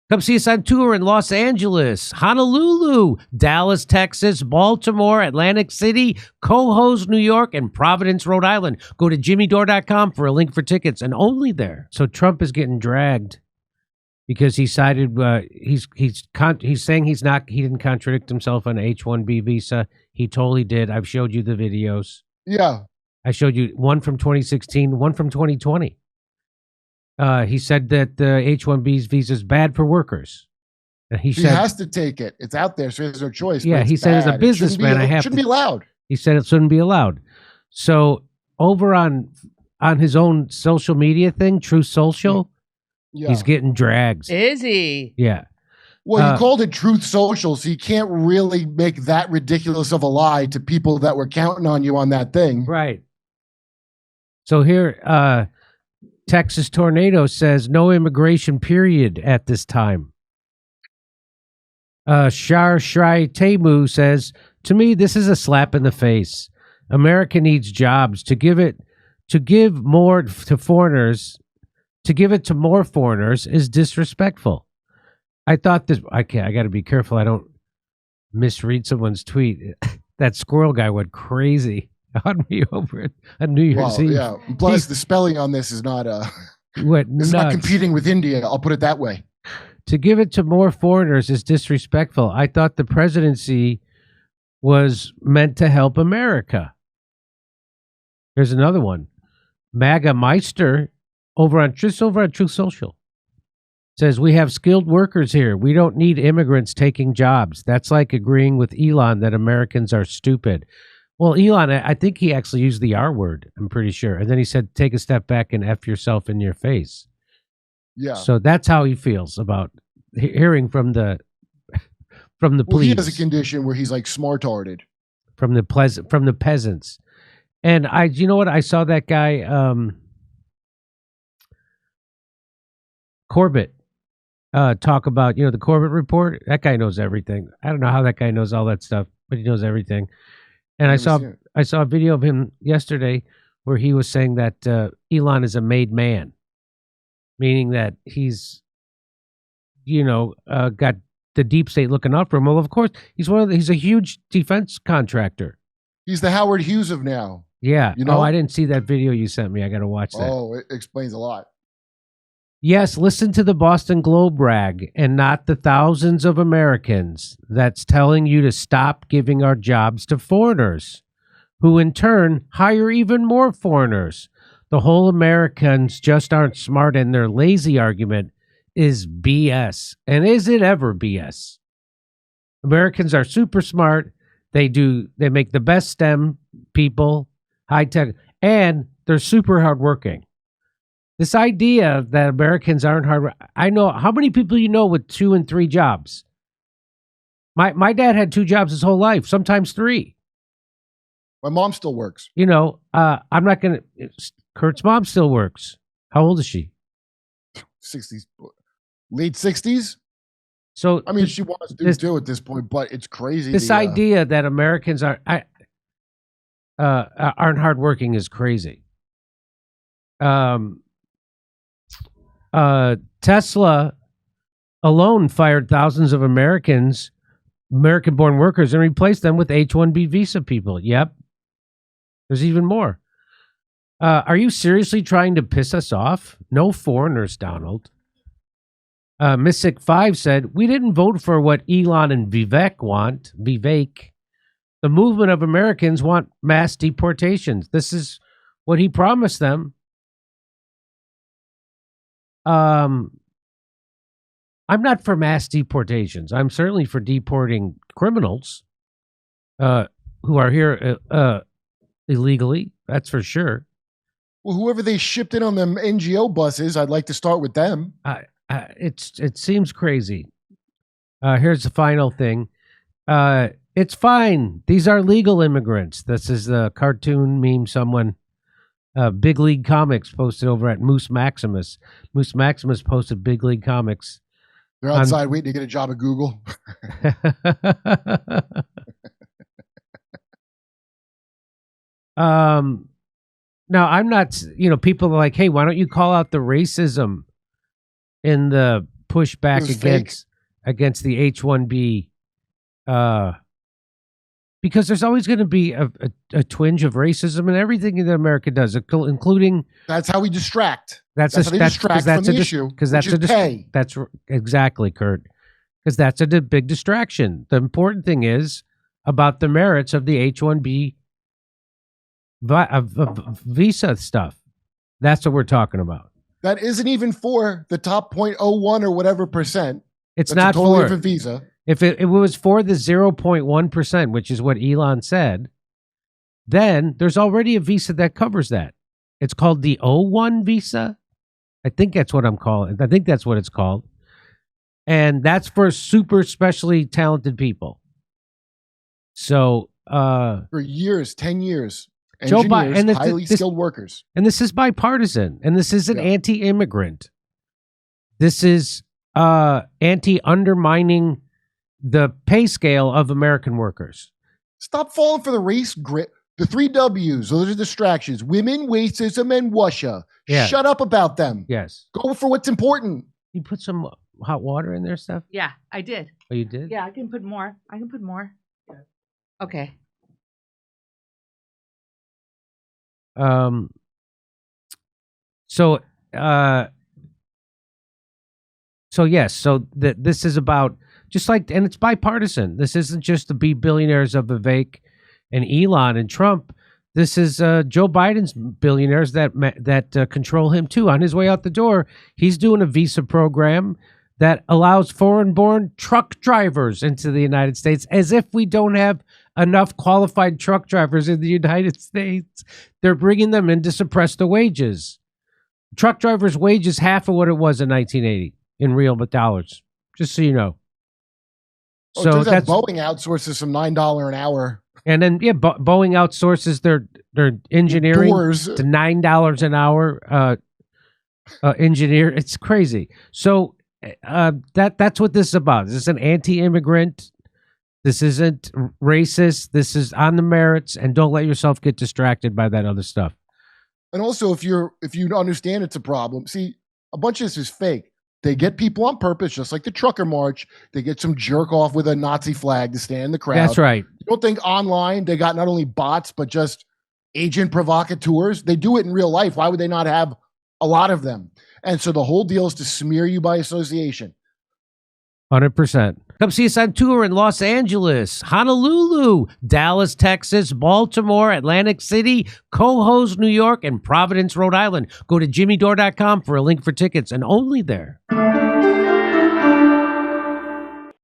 Come see us on tour in Los Angeles, Honolulu, Dallas, Texas, Baltimore, Atlantic City, Cohoes, New York, and Providence, Rhode Island. Go to jimmydore.com for a link for tickets, and only there. So Trump is getting dragged because he cited he's saying he didn't contradict himself on H-1B visa. He totally did. I've showed you the videos. Yeah, I showed you one from 2016, one from 2020. He said that the H-1B visa is bad for workers. He said, has to take it. It's out there, so he has no choice. Yeah, he said as a businessman, it shouldn't be allowed. He said it shouldn't be allowed. So over on his own social media thing, Truth Social, he's getting dragged. Is he? Yeah. Well, he called it Truth Social, so you can't really make that ridiculous of a lie to people that were counting on you on that thing. Right. So here, Texas Tornado says no immigration period at this time. Shar Shrai Temu says, to me, this is a slap in the face. America needs jobs. To give it more foreigners is disrespectful. I thought this, I got to be careful I don't misread someone's tweet. That squirrel guy went crazy on me over on New Year's Eve. Yeah. Plus, the spelling on this is not it's not competing with India. I'll put it that way. To give it to more foreigners is disrespectful. I thought the presidency was meant to help America. Here's another one. MAGA Meister over on Truth Social says, we have skilled workers here. We don't need immigrants taking jobs. That's like agreeing with Elon that Americans are stupid. Well, Elon, I think he actually used the R word, I'm pretty sure. And then he said, take a step back and F yourself in your face. Yeah. So that's how he feels about hearing from the police. He has a condition where he's like smart-hearted. From the peasants. And you know what? I saw that guy, Corbett, talk about, the Corbett report. That guy knows everything. I don't know how that guy knows all that stuff, but he knows everything. And I saw a video of him yesterday where he was saying that Elon is a made man, meaning that he's, got the deep state looking out for him. Well, of course, he's a huge defense contractor. He's the Howard Hughes of now. Yeah. Oh, I didn't see that video you sent me. I got to watch that. Oh, it explains a lot. Yes, listen to the Boston Globe rag and not the thousands of Americans that's telling you to stop giving our jobs to foreigners, who in turn hire even more foreigners. The whole Americans just aren't smart and they're lazy argument is BS. And is it ever BS? Americans are super smart. They make the best STEM people, high tech, and they're super hardworking. This idea that Americans aren't hard. I know how many people with 2 and 3 jobs. My dad had 2 jobs his whole life, sometimes 3. My mom still works. I'm not gonna. Kurt's mom still works. How old is she? 60s, late 60s. So I mean, she wants to do at this point, but it's crazy. This idea that Americans aren't hardworking is crazy. Tesla alone fired thousands of American-born workers and replaced them with H-1B visa people. Yep. There's even more. Are you seriously trying to piss us off? No foreigners, Donald. Mystic 5 said, we didn't vote for what Elon and Vivek want. Vivek. The movement of Americans want mass deportations. This is what he promised them. I'm not for mass deportations. I'm certainly for deporting criminals who are here illegally. That's for sure. Well, whoever they shipped in on them NGO buses, I'd like to start with them. It seems crazy. Here's the final thing. It's fine. These are legal immigrants. This is the cartoon meme someone. Big League Comics posted over at Moose Maximus. Moose Maximus posted Big League Comics. They're outside waiting to get a job at Google. Now, I'm not, people are like, hey, why don't you call out the racism in the push back It was fake. against the H-1B, because there's always going to be a twinge of racism in everything that America does, including. That's how we distract. That's how they distract from the issue. Because that's pay. That's exactly, Kurt. Because that's a big distraction. The important thing is about the merits of the H-1B visa stuff. That's what we're talking about. That isn't even for the top 0.01 or whatever percent. It's That's not a totally for different visa. If it was for the 0.1%, which is what Elon said, then there's already a visa that covers that. It's called the O1 visa. I think that's what I'm calling. I think that's what it's called. And that's for super specially talented people. So for years, 10 years, Joe engineers, Biden, highly skilled workers. And this is bipartisan, and this isn't anti-immigrant. This is anti-undermining the pay scale of American workers. Stop falling for the race grit. The 3 W's, those are distractions. Women, racism, and Russia. Yeah. Shut up about them. Yes. Go for what's important. You put some hot water in there, Steph? Yeah, I did. Oh, you did? Yeah, I can put more. Okay. So yes, so this is about just like, and it's bipartisan. This isn't just the billionaires of Vivek and Elon and Trump. This is Joe Biden's billionaires that control him too. On his way out the door, he's doing a visa program that allows foreign-born truck drivers into the United States, as if we don't have enough qualified truck drivers in the United States. They're bringing them in to suppress the wages. Truck drivers' wages half of what it was in 1980 in real dollars, just so you know. So that's Boeing outsources some $9 an hour. And then, Boeing outsources their engineering Doors. to $9 an hour engineer. It's crazy. So that's what this is about. This is an anti-immigrant. This isn't racist. This is on the merits, and don't let yourself get distracted by that other stuff. And also, if you understand it's a problem, see, a bunch of this is fake. They get people on purpose, just like the trucker march. They get some jerk off with a Nazi flag to stand in the crowd. That's right. You don't think online they got not only bots, but just agent provocateurs? They do it in real life. Why would they not have a lot of them? And so the whole deal is to smear you by association. 100%. Come see us on tour in Los Angeles, Honolulu, Dallas, Texas, Baltimore, Atlantic City, Cohoes, New York, and Providence, Rhode Island. Go to jimmydore.com for a link for tickets, and only there.